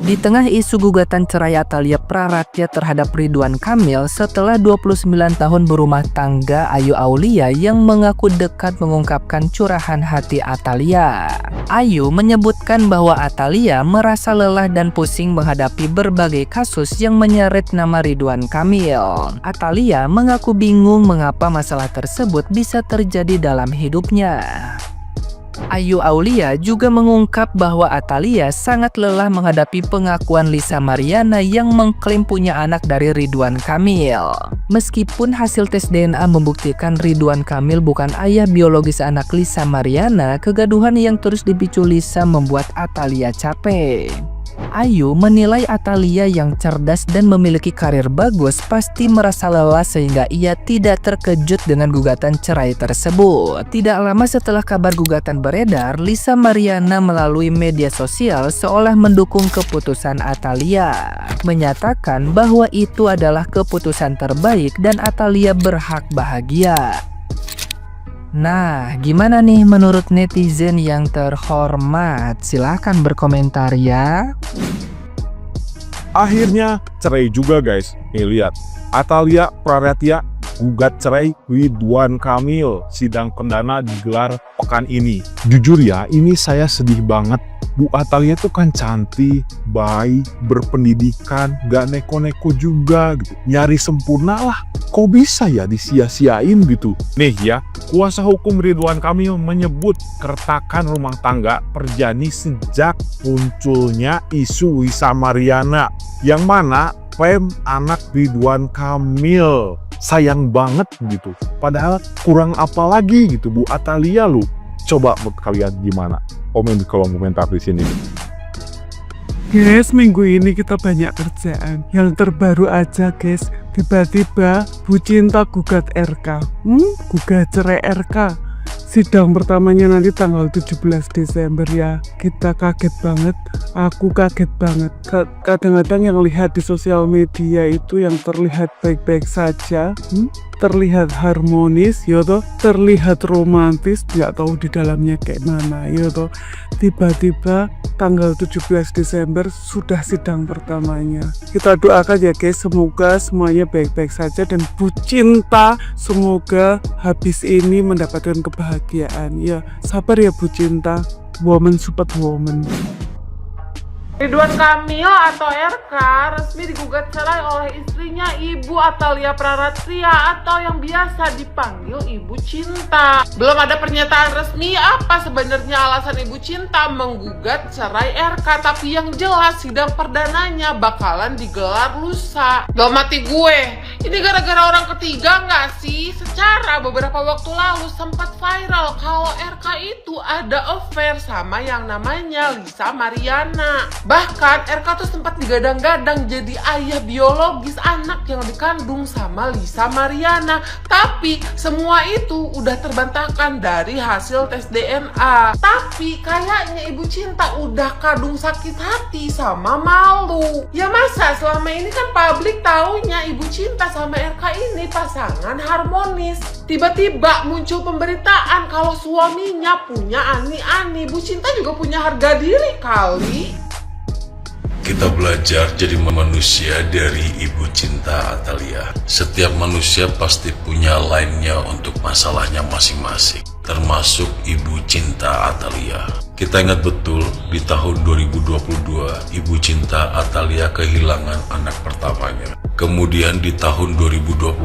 Di tengah isu gugatan cerai Atalia Praratya terhadap Ridwan Kamil setelah 29 tahun berumah tangga, Ayu Aulia yang mengaku dekat mengungkapkan curahan hati Atalia. Ayu menyebutkan bahwa Atalia merasa lelah dan pusing menghadapi berbagai kasus yang menyeret nama Ridwan Kamil. Atalia mengaku bingung mengapa masalah tersebut bisa terjadi dalam hidupnya. Ayu Aulia juga mengungkap bahwa Atalia sangat lelah menghadapi pengakuan Lisa Mariana yang mengklaim punya anak dari Ridwan Kamil. Meskipun hasil tes DNA membuktikan Ridwan Kamil bukan ayah biologis anak Lisa Mariana, kegaduhan yang terus dipicu Lisa membuat Atalia capek. Ayu menilai Atalia yang cerdas dan memiliki karir bagus pasti merasa lelah sehingga ia tidak terkejut dengan gugatan cerai tersebut. Tidak lama setelah kabar gugatan beredar, Lisa Mariana melalui media sosial seolah mendukung keputusan Atalia, menyatakan bahwa itu adalah keputusan terbaik dan Atalia berhak bahagia. Nah, gimana nih menurut netizen yang terhormat? Silahkan berkomentar ya. Akhirnya cerai juga guys. Nih lihat, Atalia Praratya gugat cerai Ridwan Kamil. Sidang perdana digelar pekan ini. Jujur ya, ini saya sedih banget. Bu Atalia tuh kan cantik, baik, berpendidikan, gak neko-neko juga gitu. Nyari sempurna lah. Kok bisa ya disia-siain gitu? Nih ya, kuasa hukum Ridwan Kamil menyebut keretakan rumah tangga terjadi sejak munculnya isu Lisa Mariana, yang mana klaim anak Ridwan Kamil. Sayang banget gitu. Padahal kurang apa lagi gitu Bu Atalia lu. Coba menurut kalian gimana? Komen di kolom komentar di sini. Guys, minggu ini kita banyak kerjaan. Yang terbaru aja guys, tiba-tiba Bu Cinta gugat RK. Gugat cerai RK. Sidang pertamanya nanti tanggal 17 Desember ya. Kita kaget banget. Aku kaget banget. Kadang-kadang yang lihat di sosial media itu yang terlihat baik-baik saja, terlihat harmonis, ya toh, terlihat romantis, nggak tahu di dalamnya kayak mana, ya toh. Tiba-tiba tanggal 17 Desember sudah sidang pertamanya. Kita doakan ya guys, semoga semuanya baik-baik saja dan Bu Cinta semoga habis ini mendapatkan kebahagiaan. Ya, sabar ya Bu Cinta, woman support woman. Ridwan Kamil atau RK resmi digugat cerai oleh istrinya Ibu Atalia Praratya atau yang biasa dipanggil Ibu Cinta. Belum ada pernyataan resmi apa sebenarnya alasan Ibu Cinta menggugat cerai RK, tapi yang jelas sidang perdananya bakalan digelar lusa. Gak mati gue, ini gara-gara orang ketiga nggak sih? Secara beberapa waktu lalu sempat viral kalau RK itu ada affair sama yang namanya Lisa Mariana. Bahkan RK tuh sempat digadang-gadang jadi ayah biologis anak yang dikandung sama Lisa Mariana. Tapi semua itu udah terbantahkan dari hasil tes DNA. Tapi kayaknya Ibu Cinta udah kadung sakit hati sama malu. Ya masa selama ini kan publik taunya Ibu Cinta sama RK ini pasangan harmonis. Tiba-tiba muncul pemberitaan kalau suaminya punya ani-ani. Bu Cinta juga punya harga diri kali. Kita belajar jadi manusia dari Ibu Cinta Atalia. Setiap manusia pasti punya lainnya untuk masalahnya masing-masing, termasuk Ibu Cinta Atalia. Kita ingat betul di tahun 2022 Ibu Cinta Atalia kehilangan anak pertamanya. Kemudian di tahun 2024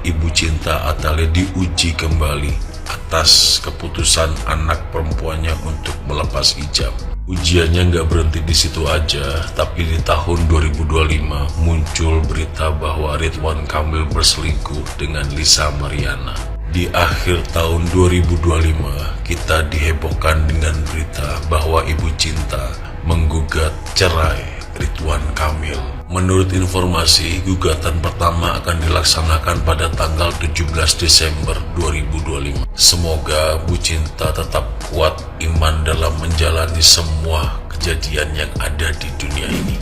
Ibu Cinta Atalia diuji kembali atas keputusan anak perempuannya untuk melepas hijab. Ujiannya nggak berhenti di situ aja, tapi di tahun 2025 muncul berita bahwa Ridwan Kamil berselingkuh dengan Lisa Mariana. Di akhir tahun 2025, kita dihebohkan dengan berita bahwa Ibu Cinta menggugat cerai Ridwan Kamil. Menurut informasi, gugatan pertama akan dilaksanakan pada tanggal 17 Desember 2025. Semoga Bu Cinta tetap kuat iman dalam menjalani semua kejadian yang ada di dunia ini.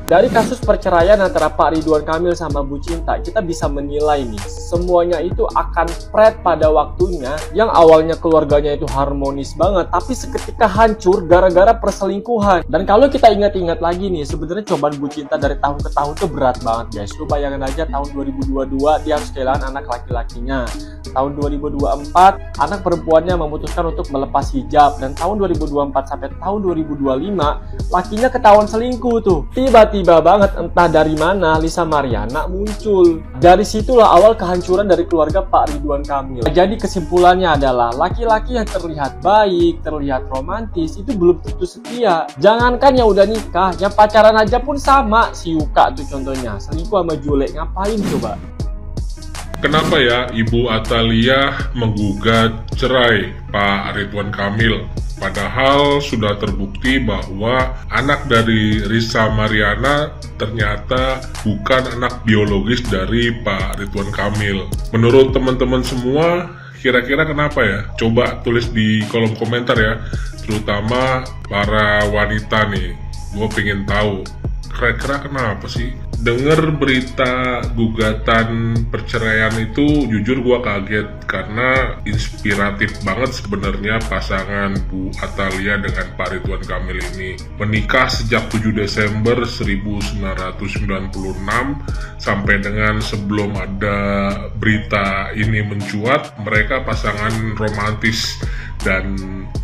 Dari kasus perceraian antara Pak Ridwan Kamil sama Bu Cinta, kita bisa menilai nih, semuanya itu akan spread pada waktunya. Yang awalnya keluarganya itu harmonis banget, tapi seketika hancur gara-gara perselingkuhan. Dan kalau kita ingat-ingat lagi nih, sebenarnya cobaan Bu Cinta dari tahun ke tahun tuh berat banget guys. Lu bayangin aja tahun 2022 dia harus kehilangan anak laki-lakinya. Tahun 2024 anak perempuannya memutuskan untuk melepas hijab, dan tahun 2024 sampai tahun 2025 lakinya ketahuan selingkuh tuh. Tiba-tiba banget entah dari mana Lisa Mariana muncul. Dari situlah awal kehancuran dari keluarga Pak Ridwan Kamil. Jadi kesimpulannya adalah laki-laki yang terlihat baik, terlihat romantis itu belum tentu setia. Jangankan yang udah nikah, yang pacaran aja pun sama. Si Yuka tuh contohnya selingkuh sama Jule, ngapain coba? Kenapa ya Ibu Atalia menggugat cerai Pak Ridwan Kamil? Padahal sudah terbukti bahwa anak dari Lisa Mariana ternyata bukan anak biologis dari Pak Ridwan Kamil. Menurut teman-teman semua, kira-kira kenapa ya? Coba tulis di kolom komentar ya, terutama para wanita nih. Gue pengen tahu, kira-kira kenapa sih? Dengar berita gugatan perceraian itu jujur gua kaget karena inspiratif banget sebenarnya pasangan Bu Atalia dengan Pak Ridwan Kamil ini. Menikah sejak 7 Desember 1996 sampai dengan sebelum ada berita ini mencuat, mereka pasangan romantis dan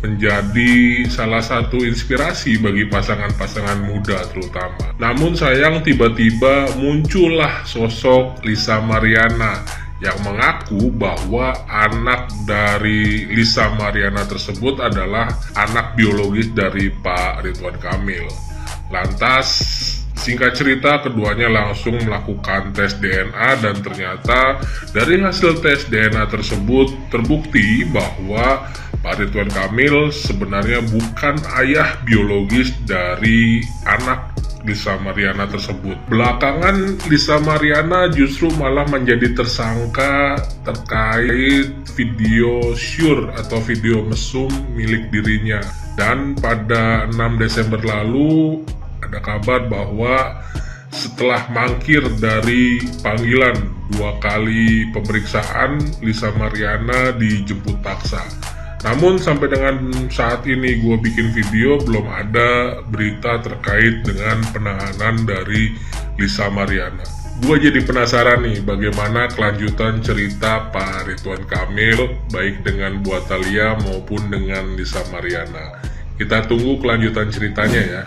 menjadi salah satu inspirasi bagi pasangan-pasangan muda terutama. Namun sayang tiba-tiba muncullah sosok Lisa Mariana yang mengaku bahwa anak dari Lisa Mariana tersebut adalah anak biologis dari Pak Ridwan Kamil. Lantas singkat cerita, keduanya langsung melakukan tes DNA dan ternyata dari hasil tes DNA tersebut terbukti bahwa Pak Ridwan Kamil sebenarnya bukan ayah biologis dari anak Lisa Mariana tersebut. Belakangan Lisa Mariana justru malah menjadi tersangka terkait video syur atau video mesum milik dirinya. Dan pada 6 Desember lalu ada kabar bahwa setelah mangkir dari panggilan 2 kali pemeriksaan, Lisa Mariana dijemput paksa. Namun sampai dengan saat ini gue bikin video belum ada berita terkait dengan penahanan dari Lisa Mariana. Gue jadi penasaran nih bagaimana kelanjutan cerita Pak Ridwan Kamil baik dengan Bu Atalia maupun dengan Lisa Mariana. Kita tunggu kelanjutan ceritanya ya.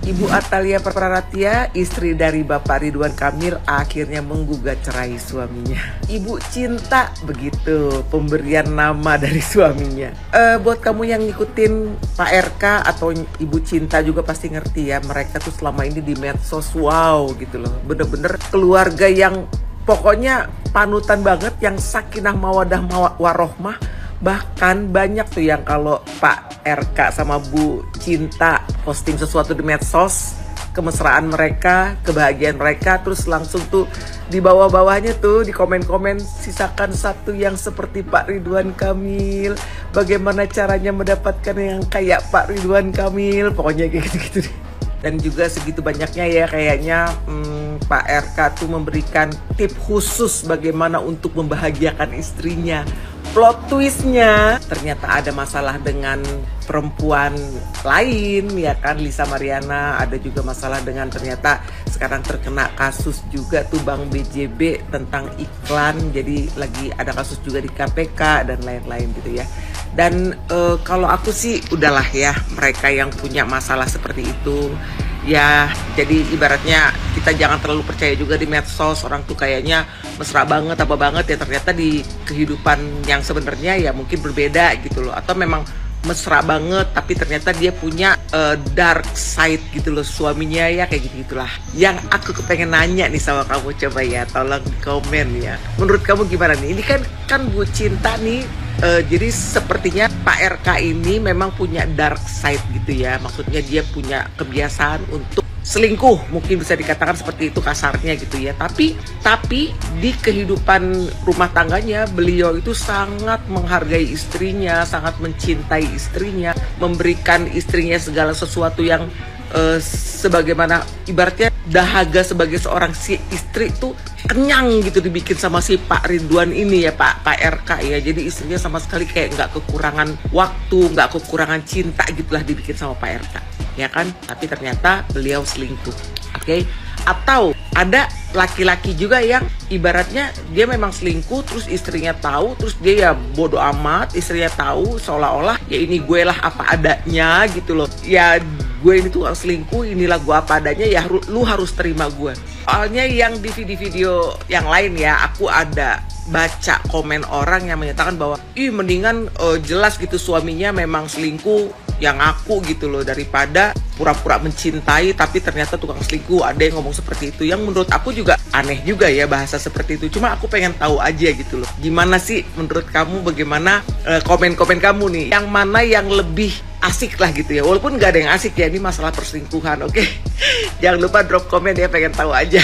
Ibu Atalia Praratia, istri dari Bapak Ridwan Kamil, akhirnya menggugat cerai suaminya. Ibu Cinta, begitu pemberian nama dari suaminya. Buat kamu yang ngikutin Pak RK atau Ibu Cinta juga pasti ngerti ya, mereka tuh selama ini di medsos wow gitu loh. Bener-bener keluarga yang pokoknya panutan banget, yang sakinah mawadah warohmah. Bahkan banyak tuh yang kalau Pak RK sama Bu Cinta posting sesuatu di medsos, kemesraan mereka, kebahagiaan mereka, terus langsung tuh di bawah-bawahnya tuh di komen-komen sisakan satu yang seperti Pak Ridwan Kamil, bagaimana caranya mendapatkan yang kayak Pak Ridwan Kamil, pokoknya kayak gitu-gitu deh. Dan juga segitu banyaknya ya kayaknya Pak RK tuh memberikan tip khusus bagaimana untuk membahagiakan istrinya. Plot twistnya ternyata ada masalah dengan perempuan lain ya kan, Lisa Mariana. Ada juga masalah dengan ternyata sekarang terkena kasus juga tuh Bank BJB tentang iklan. Jadi lagi ada kasus juga di KPK dan lain-lain gitu ya. Dan kalau aku sih udahlah ya, mereka yang punya masalah seperti itu ya, jadi ibaratnya kita jangan terlalu percaya juga di medsos. Orang tuh kayaknya mesra banget apa banget ya, ternyata di kehidupan yang sebenarnya ya mungkin berbeda gitu loh. Atau memang mesra banget tapi ternyata dia punya dark side gitu loh suaminya ya, kayak gitu-gitulah. Yang aku kepengen nanya nih sama kamu, coba ya tolong di komen ya, menurut kamu gimana nih? Ini kan Bu Cinta nih, jadi sepertinya Pak RK ini memang punya dark side gitu ya, maksudnya dia punya kebiasaan untuk selingkuh, mungkin bisa dikatakan seperti itu kasarnya gitu ya. Tapi di kehidupan rumah tangganya beliau itu sangat menghargai istrinya, sangat mencintai istrinya, memberikan istrinya segala sesuatu yang sebagaimana ibaratnya dahaga sebagai seorang si istri tuh kenyang gitu dibikin sama si Pak Ridwan ini ya, Pak RK ya. Jadi istrinya sama sekali kayak nggak kekurangan waktu, nggak kekurangan cinta gitulah dibikin sama Pak RK, ya kan? Tapi ternyata beliau selingkuh, oke? Atau ada laki-laki juga yang ibaratnya dia memang selingkuh, terus istrinya tahu, terus dia ya bodoh amat, istrinya tahu, seolah-olah ya ini gue lah apa adanya gitu loh. Ya gue ini tukang selingkuh, inilah gue apa adanya, ya lu harus terima gue. Soalnya yang di video-video yang lain ya, aku ada baca komen orang yang menyatakan bahwa mendingan jelas gitu suaminya memang selingkuh yang aku gitu loh, daripada pura-pura mencintai tapi ternyata tukang selingkuh. Ada yang ngomong seperti itu, yang menurut aku juga aneh juga ya bahasa seperti itu. Cuma aku pengen tahu aja gitu loh, gimana sih menurut kamu, bagaimana komen-komen kamu nih, yang mana yang lebih asik lah gitu ya, walaupun gak ada yang asik ya, ini masalah perselingkuhan, oke? Jangan lupa drop komen ya, pengen tahu aja.